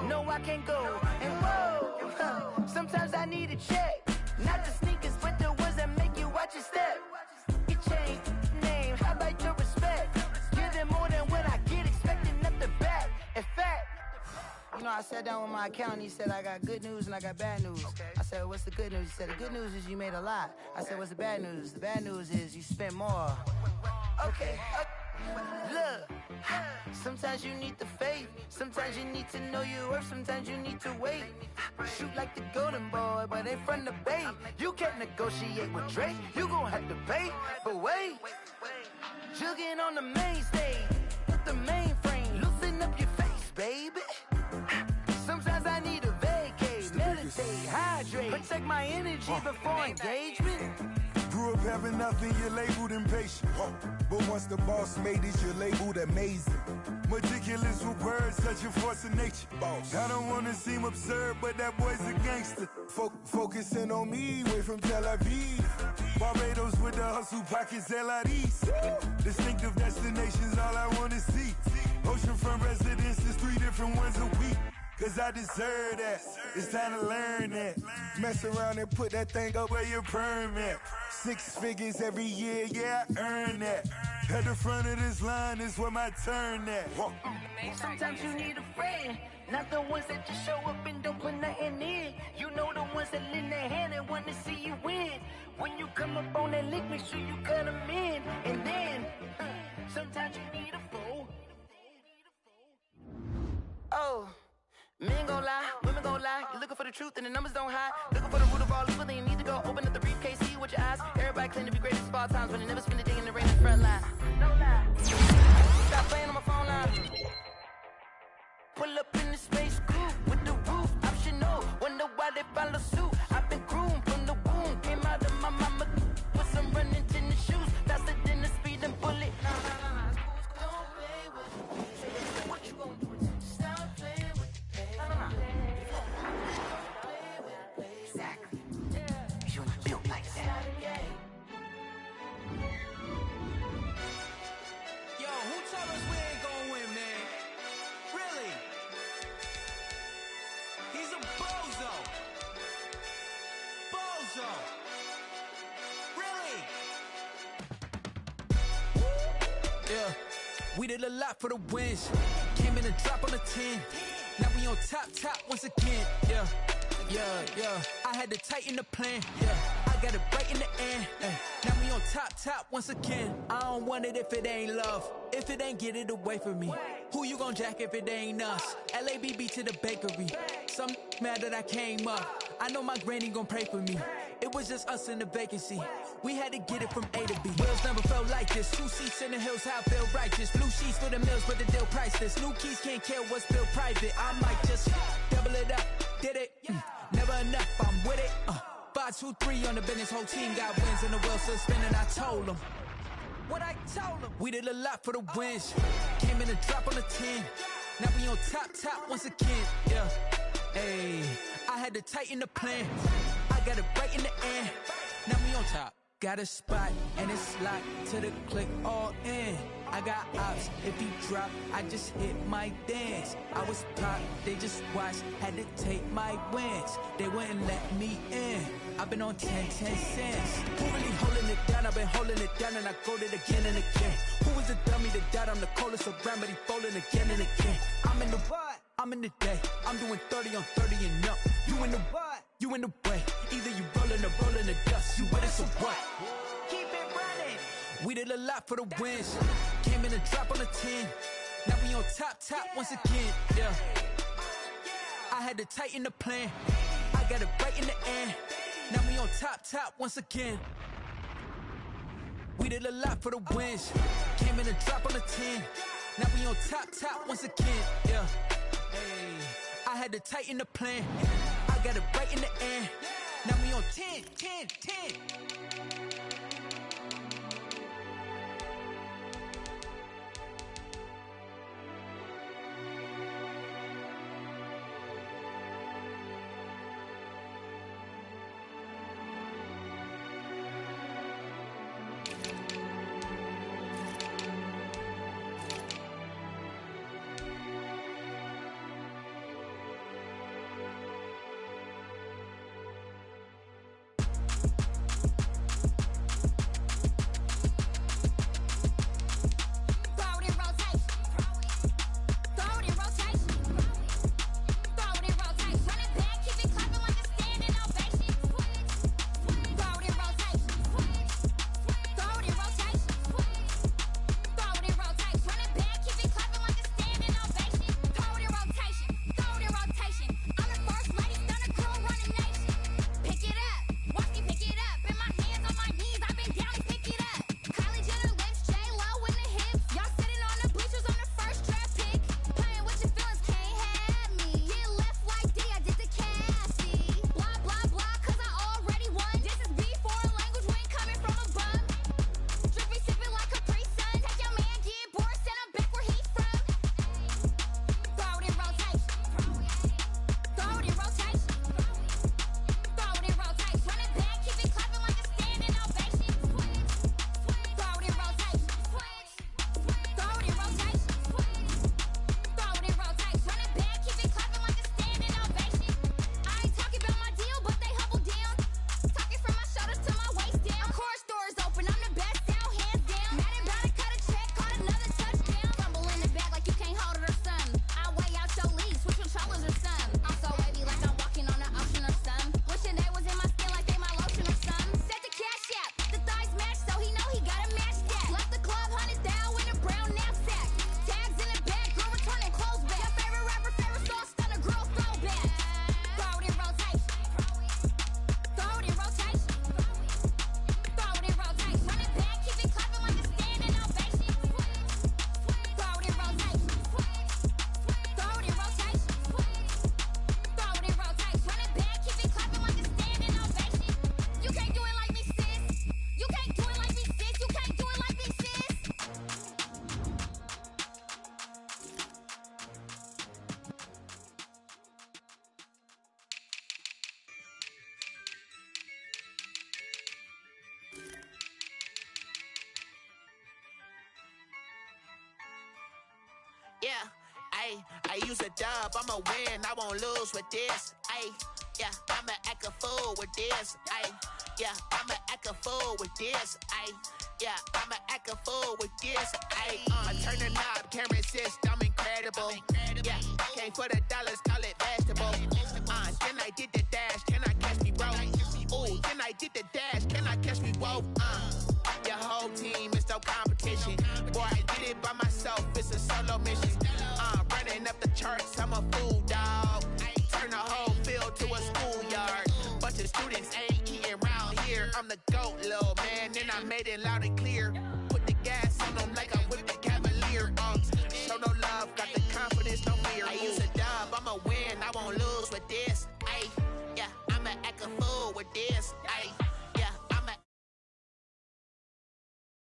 no, I can't go. And whoa, sometimes I need a check. Not the sneakers, but the ones that make you watch your step. You change name, how about your respect? Give them more than what I get, expecting nothing back. In fact, you know, I sat down with my accountant. He said, I got good news and I got bad news. I said, what's the good news? He said, the good news is you made a lot. I said, what's the bad news? The bad news is you spent more. Okay. Look, sometimes you need the faith. Sometimes you need to know your worth. Sometimes you need to wait. Shoot like the golden boy, but ain't from the bay. You can't negotiate with Drake. You gon' have to pay. But wait, jugging on the main stage with the mainframe. Loosen up your face, baby. Sometimes I need a vacate, meditate, hydrate, protect my energy before engagement. Grew up having nothing, you're labeled impatient. But once the boss made it, you're labeled amazing. Meticulous with words, such a force of nature. I don't wanna seem absurd, but that boy's a gangster. Focusing on me, way from Tel Aviv. Barbados with the hustle pockets, LIDs. Distinctive destinations, all I wanna see. Oceanfront residences, 3 different ones a week. Cause I deserve that, it's time to learn that. Mess around and put that thing up where your permit. 6 figures every year, yeah, I earn that. At the front of this line is where my turn at. Sometimes you need a friend, not the ones that just show up and don't put nothing in. You know the ones that lend their hand and want to see you win. When you come up on that lick, make sure you cut them in. And then, sometimes you need a fool. Oh. Men gon' lie, women gon' lie. You're looking for the truth and the numbers don't hide. Looking for the root of all evil, then you need to go open up the briefcase, see with your eyes. Everybody claim to be greatest of all times, but they never spend a day in the rain in the front line. No lie. Stop playing on my phone line. Pull up in the space coupe with the roof optional. Wonder why they follow suit. I've been groomed from the womb. Came out of my mama with some running tennis shoes. Faster than the speeding bullet. Don't play with me. What you gon' do? Stop playing with me. Exactly. You built like that. Yo, who told us we ain't gonna win, man? Really? He's a bozo. Bozo. Really? Yeah, we did a lot for the wins. Came in and drop on the 10. Now we on top once again. Yeah. I had to tighten the plan. Yeah, I got it right in the end. Now we on top once again. I don't want it if it ain't love. If it ain't, get it away from me. Who you gon' jack if it ain't us? LABB to the bakery. Some mad that I came up. I know my granny gon' pray for me. It was just us in the vacancy. We had to get it from A to B. Wheels never felt like this. 2 seats in the hills, how I feel righteous. Blue sheets for the mills, but the deal priceless. New keys can't care what's built private. I might just double it up. Did it? Never enough, I'm with it. 5, 2, 3 on the business. Whole team got wins and the wheels still spinning. I told them what I told them. We did a lot for the wins. Came in and drop on the 10. Now we on top once again. Yeah. Hey, I had to tighten the plan. I got it right in the end. Now we on top. Got a spot and it's locked to the click all in. I got ops, if he drop, I just hit my dance. I was pop, they just watched, had to take my wins. They wouldn't let me in. I've been on 10 cents. Who really holding it down? I've been holding it down and I go it again and again. Who was the dummy that died? I'm the coldest around, but he folding again and again. I'm in the what? I'm in the day. I'm doing 30 on 30 and up. You in the what? You in the way. Either you rolling or rolling the dust. You with us or what? Keep it running. We did a lot for the wins. Came in and drop on the 10. Now we on top once again. Yeah. I had to tighten the plan. I got it right in the end. Now we on top once again. We did a lot for the wins. Came in and drop on the 10. Now we on top once again. Yeah. Hey, I had to tighten the plan. I got it right in the end. Now we on 10. Yeah, I use a dub, I'ma win, I won't lose with this. Yeah, I'ma act a fool with this. Yeah, I'ma act a fool with this. Yeah, I'ma act a fool with this. I turn the knob, can't resist, I'm incredible. Yeah, came for the dollars, call it vegetable. Then I did the dash, can I catch me, bro? Ooh, then I did the dash, can I catch me, whoa? Your whole team is no competition. Boy, I did it by myself, it's a solo mission. Running up the charts, I'm